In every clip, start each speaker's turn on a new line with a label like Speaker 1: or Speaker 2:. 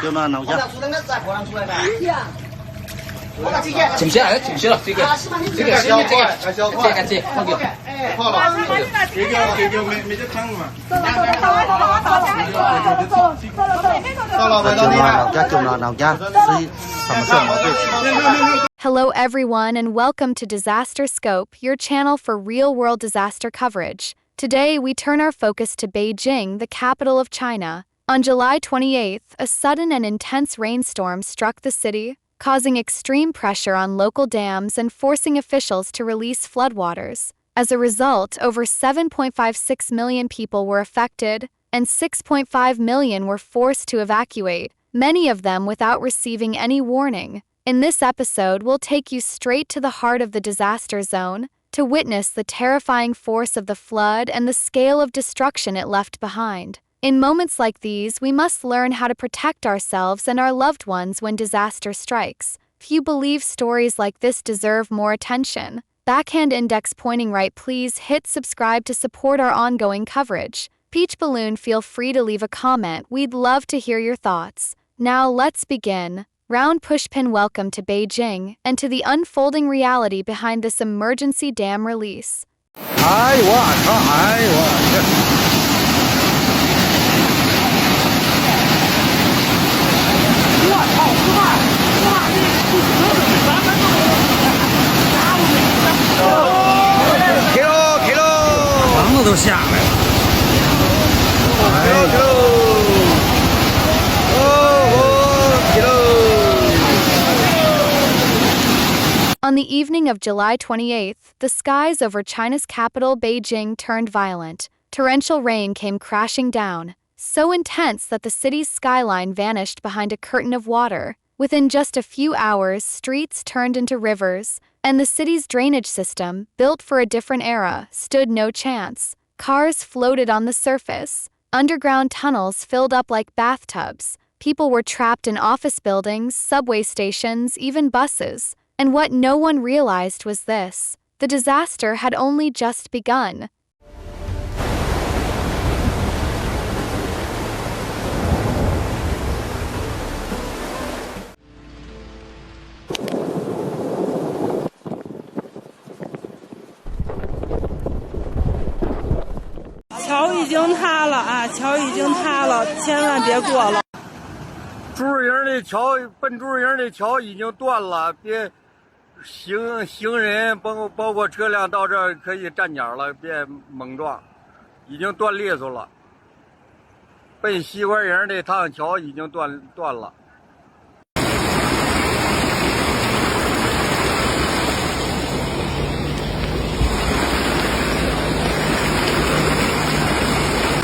Speaker 1: 就那弄下。
Speaker 2: 停下来，停下了，这个小块，小块，这个放掉。好了，这个没得抢嘛。到了，
Speaker 1: 就那弄下，所以什么什么。
Speaker 3: Hello everyone and welcome to Disaster Scope, your channel for real-world disaster coverage. Today we turn our focus to Beijing, the capital of China. On July 28th, a sudden and intense rainstorm struck the city, causing extreme pressure on local dams and forcing officials to release floodwaters. As a result, over 7.56 million people were affected, and 6.5 million were forced to evacuate, many of them without receiving any warning. In this episode, we'll take you straight to the heart of the disaster zone to witness the terrifying force of the flood and the scale of destruction it left behind. In moments like these, we must learn how to protect ourselves and our loved ones when disaster strikes. Few believe stories like this deserve more attention. Backhand index pointing right, please hit subscribe to support our ongoing coverage. Peach Balloon, feel free to leave a comment. We'd love to hear your thoughts. Now let's begin. Round Pushpin, welcome to Beijing and to the unfolding reality behind this emergency dam release. On the evening of July 28th, the skies over China's capital Beijing turned violent. Torrential rain came crashing down, so intense that the city's skyline vanished behind a curtain of water. Within just a few hours, streets turned into rivers, and the city's drainage system, built for a different era, stood no chance. Cars floated on the surface. Underground tunnels filled up like bathtubs. People were trapped in office buildings, subway stations, even buses. And what no one realized was this: the disaster had only just begun.
Speaker 4: 桥已经塌了啊！桥已经塌了，千万别过了。
Speaker 2: 竹营的桥，奔竹营的桥已经断了，别行人包括车辆到这儿可以站脚了，别猛撞，已经断利索了。奔西关营的趟桥已经断了。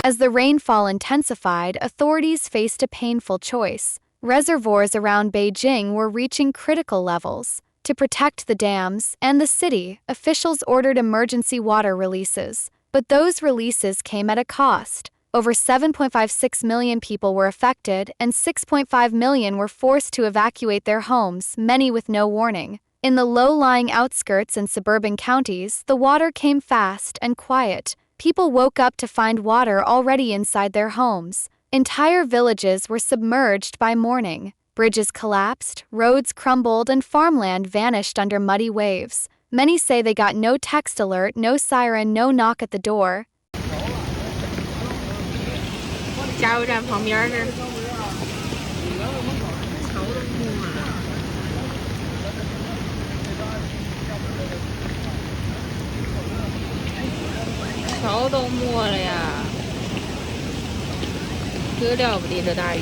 Speaker 3: As the rainfall intensified, authorities faced a painful choice. Reservoirs around Beijing were reaching critical levels. To protect the dams and the city, officials ordered emergency water releases. But those releases came at a cost. Over 7.56 million people were affected, and 6.5 million were forced to evacuate their homes, many with no warning. In the low-lying outskirts and suburban counties, the water came fast and quiet. People woke up to find water already inside their homes. Entire villages were submerged by morning. Bridges collapsed, roads crumbled, and farmland vanished under muddy waves. Many say they got no text alert, no siren, no knock at the door.
Speaker 4: 加油站旁边这。桥都没了呀！这了不得，这大雨。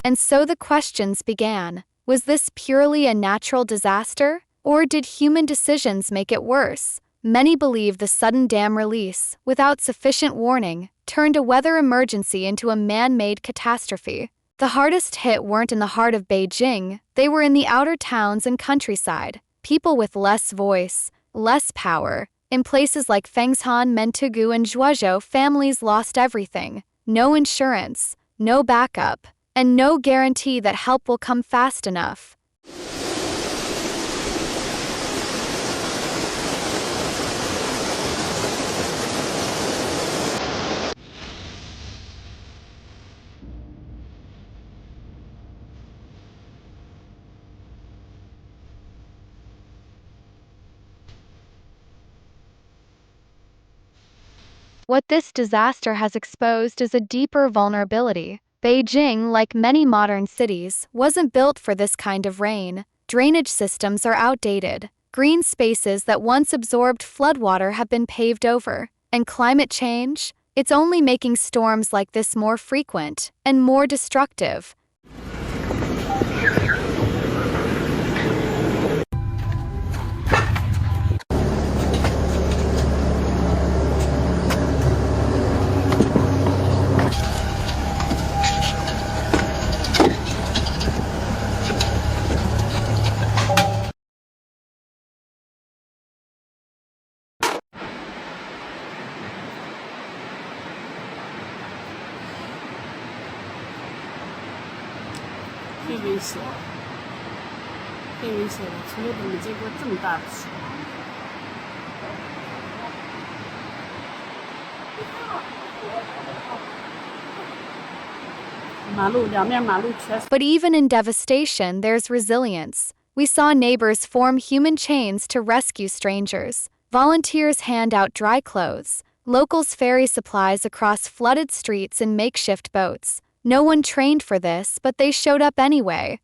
Speaker 3: And so the questions began. Was this purely a natural disaster, or did human decisions make it worse? Many believe the sudden dam release, without sufficient warning, turned a weather emergency into a man-made catastrophe. The hardest hit weren't in the heart of Beijing, they were in the outer towns and countryside. People with less voice, less power. In places like Fengshan, Mentugu, and Zhuozhou, families lost everything. No insurance, no backup, and no guarantee that help will come fast enough. What this disaster has exposed is a deeper vulnerability. Beijing, like many modern cities, wasn't built for this kind of rain. Drainage systems are outdated. Green spaces that once absorbed floodwater have been paved over. And climate change? It's only making storms like this more frequent and more destructive.
Speaker 5: 太危险了，太危险了！从来都没见过这么大的水。马路两面马路全是。
Speaker 3: But even in devastation, there's resilience. We saw neighbors form human chains to rescue strangers. Volunteers hand out dry clothes. Locals ferry supplies across flooded streets in makeshift boats. No one trained for this, but they showed up anyway.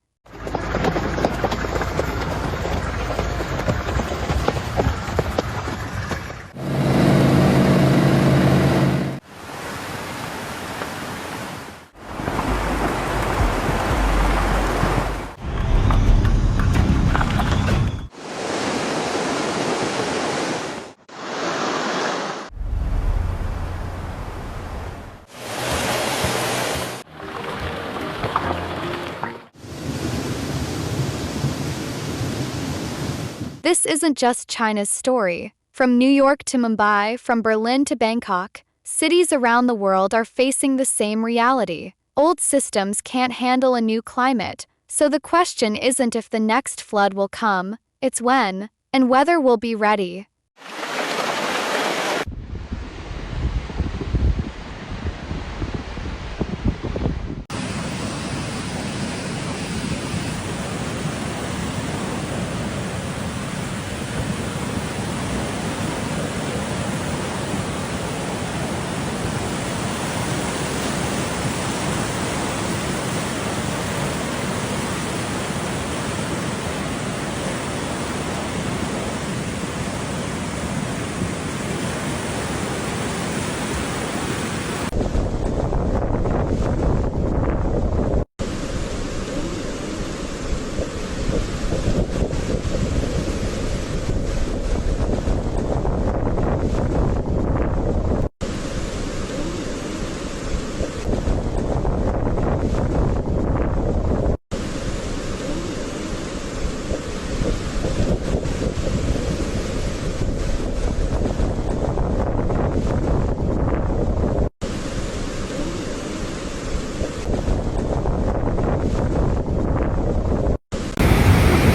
Speaker 3: This isn't just China's story. From New York to Mumbai, from Berlin to Bangkok, cities around the world are facing the same reality. Old systems can't handle a new climate, so the question isn't if the next flood will come, it's when, and whether we'll be ready.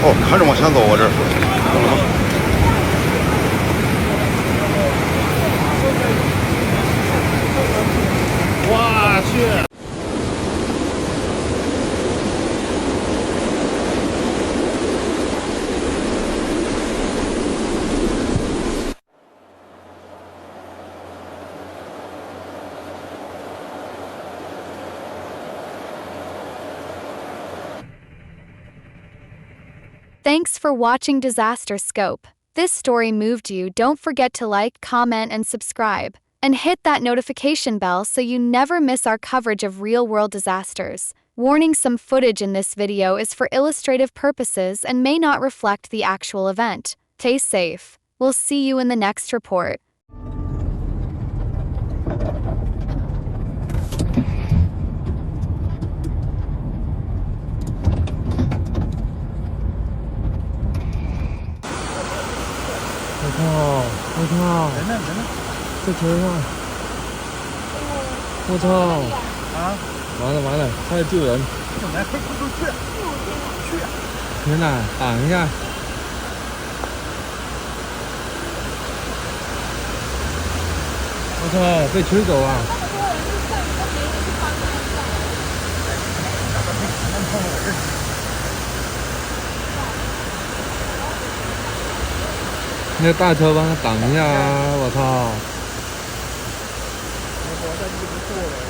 Speaker 1: 哦，还是往前走啊，这是。我去！
Speaker 3: Thanks for watching Disaster Scope. This story moved you. Don't forget to like, comment, and subscribe. And hit that notification bell so you never miss our coverage of real-world disasters. Warning: some footage in this video is for illustrative purposes and may not reflect the actual event. Stay safe. We'll see you in the next report.
Speaker 6: 我操！
Speaker 1: 人呢？
Speaker 6: 在车上！我操！
Speaker 1: 啊！
Speaker 6: 完了，快救人！
Speaker 1: 来，快去！
Speaker 6: 天哪，挡一下！我操，被吹走啊！那个大车帮他挡一下啊！我操！山就不错了。